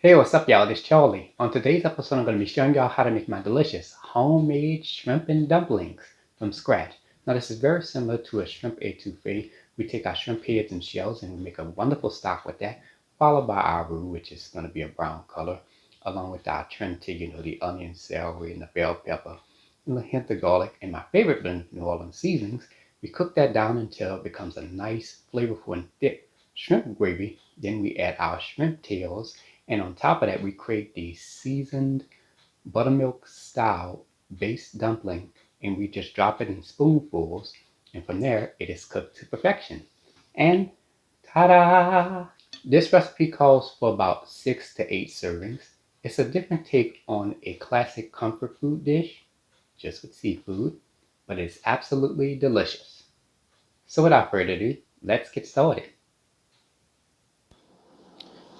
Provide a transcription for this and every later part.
Hey, what's up, y'all? This is Charlie. On today's episode, I'm going to be showing y'all how to make my delicious homemade shrimp and dumplings from scratch. Now, this is very similar to a shrimp etouffee. We take our shrimp heads and shells and we make a wonderful stock with that, followed by our roux, which is going to be a brown color, along with our trinity, the onion, celery, and the bell pepper, and a hint of garlic, and my favorite blend of New Orleans seasonings. We cook that down until it becomes a nice, flavorful, and thick shrimp gravy. Then we add our shrimp tails, and on top of that, we create the seasoned buttermilk style base dumpling, and we just drop it in spoonfuls. And from there, it is cooked to perfection. And ta-da! This recipe calls for about 6 to 8 servings. It's a different take on a classic comfort food dish, just with seafood, but it's absolutely delicious. So without further ado, let's get started.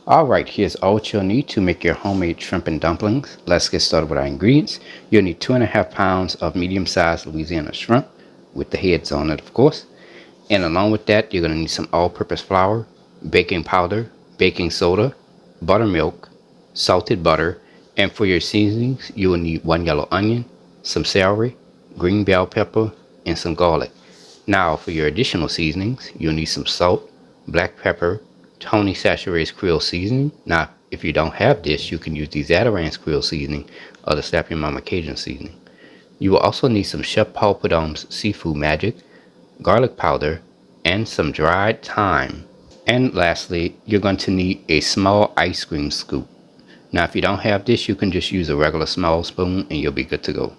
Alright, here's all what you'll need to make your homemade shrimp and dumplings. Let's get started with our ingredients. You'll need 2.5 pounds of medium-sized Louisiana shrimp, with the heads on it, of course. And along with that, you're going to need some all-purpose flour, baking powder, baking soda, buttermilk, salted butter, and for your seasonings, you will need 1 yellow onion, some celery, green bell pepper, and some garlic. Now, for your additional seasonings, you'll need some salt, black pepper, Tony Chachere's Creole seasoning. Now, if you don't have this, you can use the Zatarain's Creole seasoning or the Slap Your Mama Cajun seasoning. You will also need some Chef Paul Prud'homme's Seafood Magic, garlic powder, and some dried thyme. And lastly, you're going to need a small ice cream scoop. Now, if you don't have this, you can just use a regular small spoon and you'll be good to go.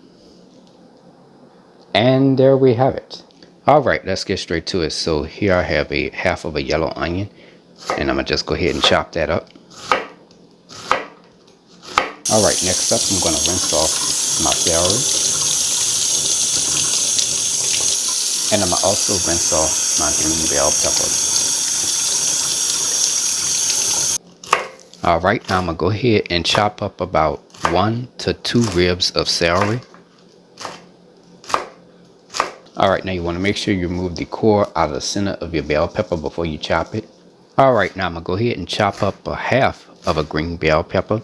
And there we have it. Alright, let's get straight to it. So here I have a half of a yellow onion, and I'm going to just go ahead and chop that up. Alright, next up I'm going to rinse off my celery. And I'm going to also rinse off my green bell pepper. Alright, now I'm going to go ahead and chop up about 1 to 2 ribs of celery. Alright, now you want to make sure you remove the core out of the center of your bell pepper before you chop it. Alright, now I'm going to go ahead and chop up a half of a green bell pepper.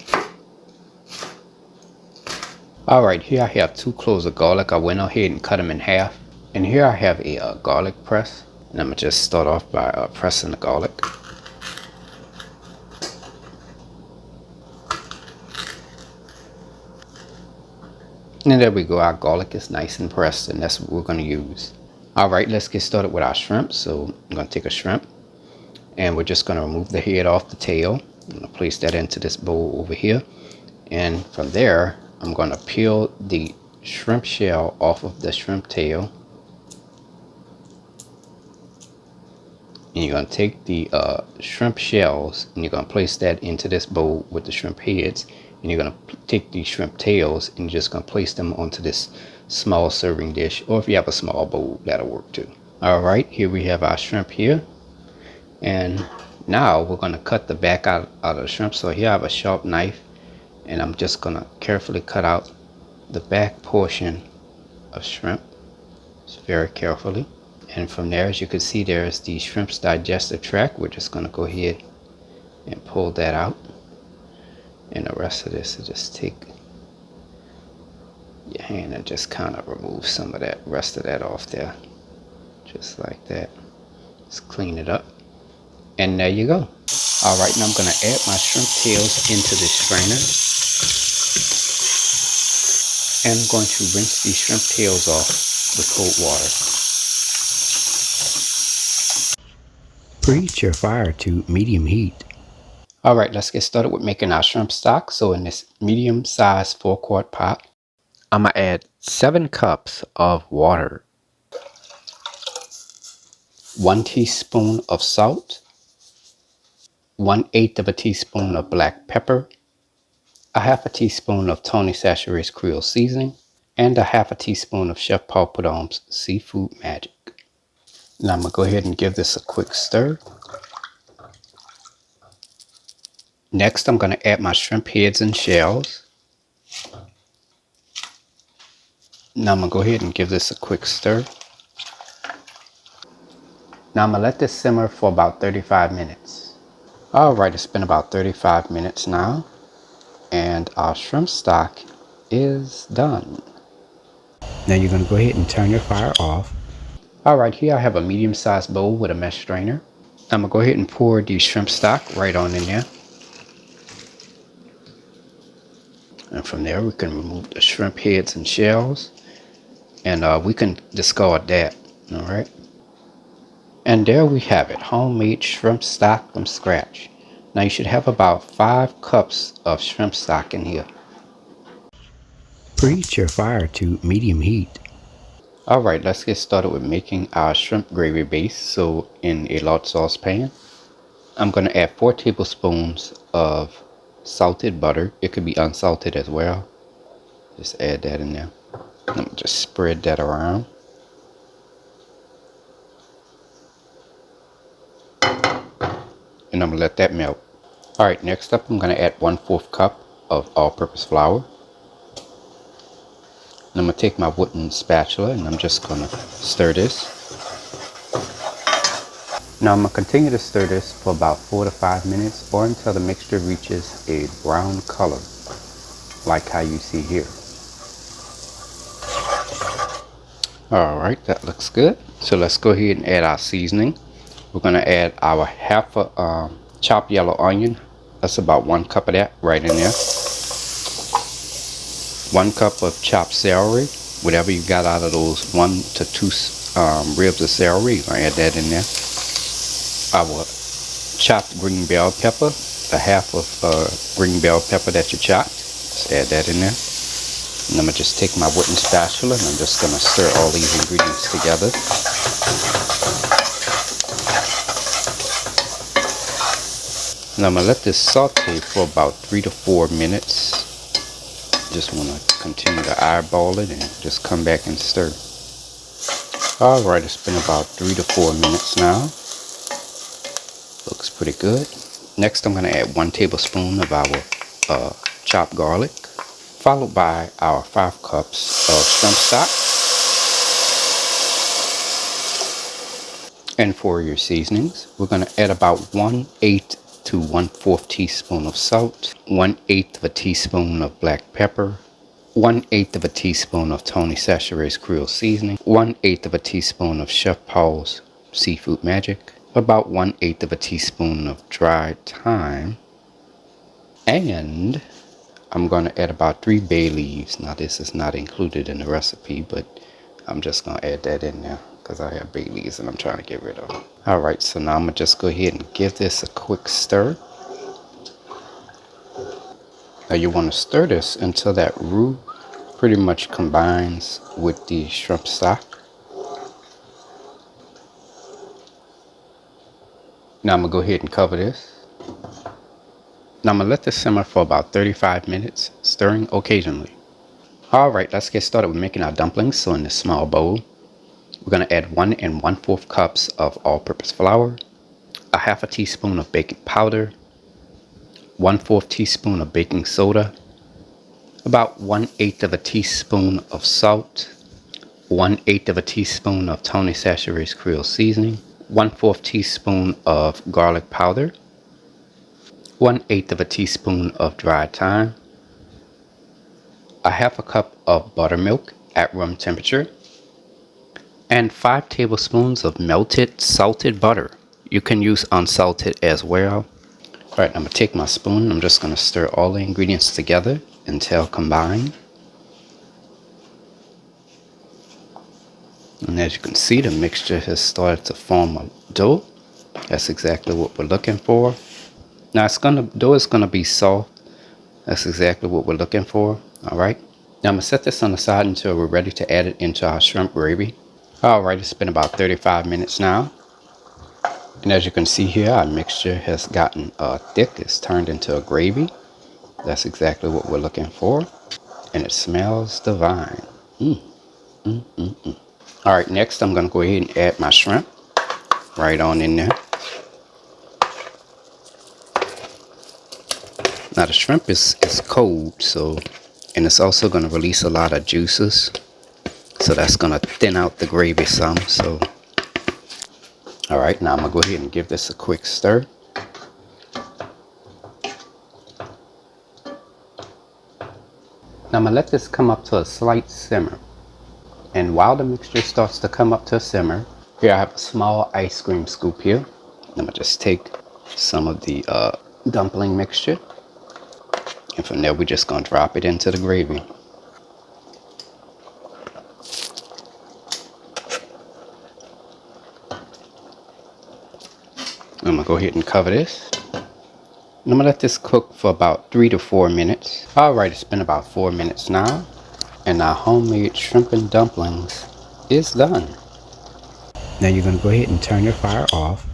Alright, here I have 2 cloves of garlic. I went ahead and cut them in half. And here I have a garlic press. And I'm going to just start off by pressing the garlic. And there we go, our garlic is nice and pressed, and that's what we're going to use. Alright, let's get started with our shrimp. So I'm going to take a shrimp, and we're just going to remove the head off the tail. I'm going to place that into this bowl over here. And from there, I'm going to peel the shrimp shell off of the shrimp tail. And you're going to take the shrimp shells and you're going to place that into this bowl with the shrimp heads. And you're going to take the shrimp tails and you're just going to place them onto this small serving dish. Or if you have a small bowl, that'll work too. Alright, here we have our shrimp here. And now we're going to cut the back out of the shrimp. So here I have a sharp knife. And I'm just going to carefully cut out the back portion of shrimp. Just very carefully. And from there, as you can see, there's the shrimp's digestive tract. We're just going to go ahead and pull that out. And the rest of this, so just take your hand and just kind of remove some of that rest of that off there. Just like that. Just clean it up. And there you go. Alright, now I'm going to add my shrimp tails into this strainer. And I'm going to rinse these shrimp tails off with cold water. Preheat your fire to medium heat. Alright, let's get started with making our shrimp stock. So in this medium-sized 4-quart pot, I'm going to add 7 cups of water, 1 teaspoon of salt, 1/8 of a teaspoon of black pepper, a half a teaspoon of Tony Chachere's Creole seasoning, and a half a teaspoon of Chef Paul Prud'homme's Seafood Magic. Now I'm going to go ahead and give this a quick stir. Next, I'm going to add my shrimp heads and shells. Now I'm going to go ahead and give this a quick stir. Now I'm going to let this simmer for about 35 minutes. Alright, it's been about 35 minutes now. And our shrimp stock is done. Now you're going to go ahead and turn your fire off. Alright, here I have a medium-sized bowl with a mesh strainer. I'm going to go ahead and pour the shrimp stock right on in there. And from there we can remove the shrimp heads and shells. And we can discard that. Alright. And there we have it, homemade shrimp stock from scratch. Now you should have about 5 cups of shrimp stock in here. Preheat your fire to medium heat. Alright, let's get started with making our shrimp gravy base. So in a large saucepan, I'm going to add 4 tablespoons of salted butter. It could be unsalted as well. Just add that in there. I'm going to just spread that around. And I'm going to let that melt. Alright, next up I'm going to add 1/4 cup of all-purpose flour. And I'm going to take my wooden spatula and I'm just going to stir this. Now I'm going to continue to stir this for about 4 to 5 minutes or until the mixture reaches a brown color, like how you see here. Alright, that looks good. So let's go ahead and add our seasoning. We're going to add our half a chopped yellow onion. That's about 1 cup of that right in there. 1 cup of chopped celery. Whatever you got out of those 1 to 2 ribs of celery, you're going to add that in there. Our chopped green bell pepper, the half of green bell pepper that you chopped. Just add that in there. And I'm going to just take my wooden spatula and I'm just going to stir all these ingredients together. And I'm going to let this saute for about 3 to 4 minutes. Just want to continue to eyeball it and just come back and stir. Alright, it's been about 3 to 4 minutes now. Looks pretty good. Next I'm going to add 1 tablespoon of our chopped garlic, followed by our 5 cups of shrimp stock. And for your seasonings, we're going to add about 1/8 to 1/4 teaspoon of salt, 1/8 of a teaspoon of black pepper, 1/8 of a teaspoon of Tony Chachere's Creole seasoning, 1/8 of a teaspoon of Chef Paul's Seafood Magic, about 1/8 of a teaspoon of dried thyme, and I'm going to add about 3 bay leaves. Now this is not included in the recipe, but I'm just going to add that in there because I have bay leaves and I'm trying to get rid of them. Alright, so now I'm going to just go ahead and give this a quick stir. Now you want to stir this until that roux pretty much combines with the shrimp stock. Now I'm going to go ahead and cover this. Now I'm going to let this simmer for about 35 minutes, stirring occasionally. Alright, let's get started with making our dumplings. So in this small bowl, we're going to add 1 1/4 cups of all-purpose flour, a half a teaspoon of baking powder, 1/4 teaspoon of baking soda, about 1/8 of a teaspoon of salt, 1/8 of a teaspoon of Tony Chachere's Creole seasoning, 1/4 teaspoon of garlic powder, 1/8 of a teaspoon of dried thyme, a half a cup of buttermilk at room temperature, and 5 tablespoons of melted salted butter. You can use unsalted as well. Alright, I'm going to take my spoon and I'm just going to stir all the ingredients together until combined. And as you can see, the mixture has started to form a dough. That's exactly what we're looking for. Now dough is going to be soft. That's exactly what we're looking for. Alright. Now I'm going to set this on the side until we're ready to add it into our shrimp gravy. Alright, it's been about 35 minutes now. And as you can see here, our mixture has gotten thick. It's turned into a gravy. That's exactly what we're looking for. And it smells divine. Alright, next I'm going to go ahead and add my shrimp right on in there. Now the shrimp is cold, and it's also going to release a lot of juices. So that's going to thin out the gravy some. Alright, now I'm going to go ahead and give this a quick stir. Now I'm going to let this come up to a slight simmer. And while the mixture starts to come up to a simmer, here I have a small ice cream scoop here. I'm going to just take some of the dumpling mixture. And from there, we're just going to drop it into the gravy. I'm going to go ahead and cover this. And I'm going to let this cook for about 3 to 4 minutes. Alright, it's been about 4 minutes now. And our homemade shrimp and dumplings is done. Now you're going to go ahead and turn your fire off.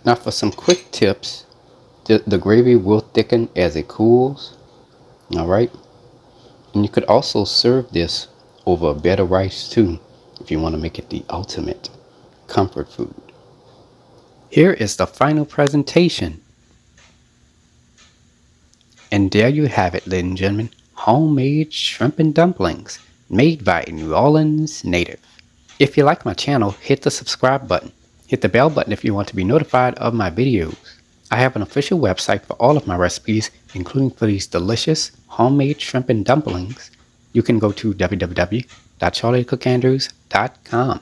Now for some quick tips, the gravy will thicken as it cools. Alright. And you could also serve this over a bed of rice too, if you want to make it the ultimate comfort food. Here is the final presentation. And there you have it, ladies and gentlemen. Homemade shrimp and dumplings made by a New Orleans native. If you like my channel, hit the subscribe button. Hit the bell button if you want to be notified of my videos. I have an official website for all of my recipes, including for these delicious homemade shrimp and dumplings. You can go to www.charliethecookandrews.com.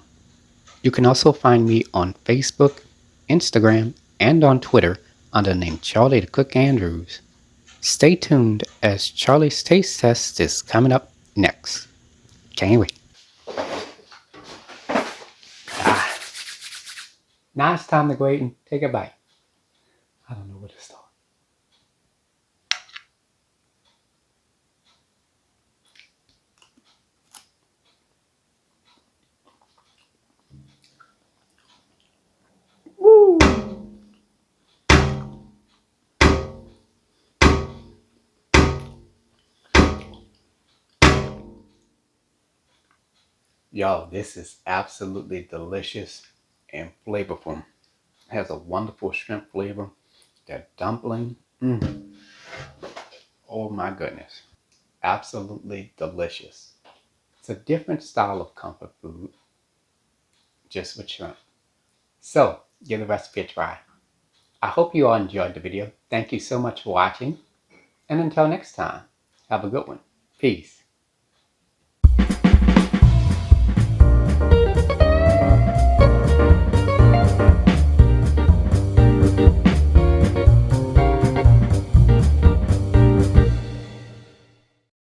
You can also find me on Facebook, Instagram, and on Twitter under the name Charlie the Cook Andrews. Stay tuned as Charlie's Taste Test is coming up next. Can't wait. Now it's time to go ahead and take a bite. I don't know where to start. Woo! Y'all, this is absolutely delicious and flavorful. It has a wonderful shrimp flavor. That dumpling, oh my goodness. Absolutely delicious. It's a different style of comfort food, just with shrimp. So, give the recipe a try. I hope you all enjoyed the video. Thank you so much for watching. And until next time, have a good one. Peace.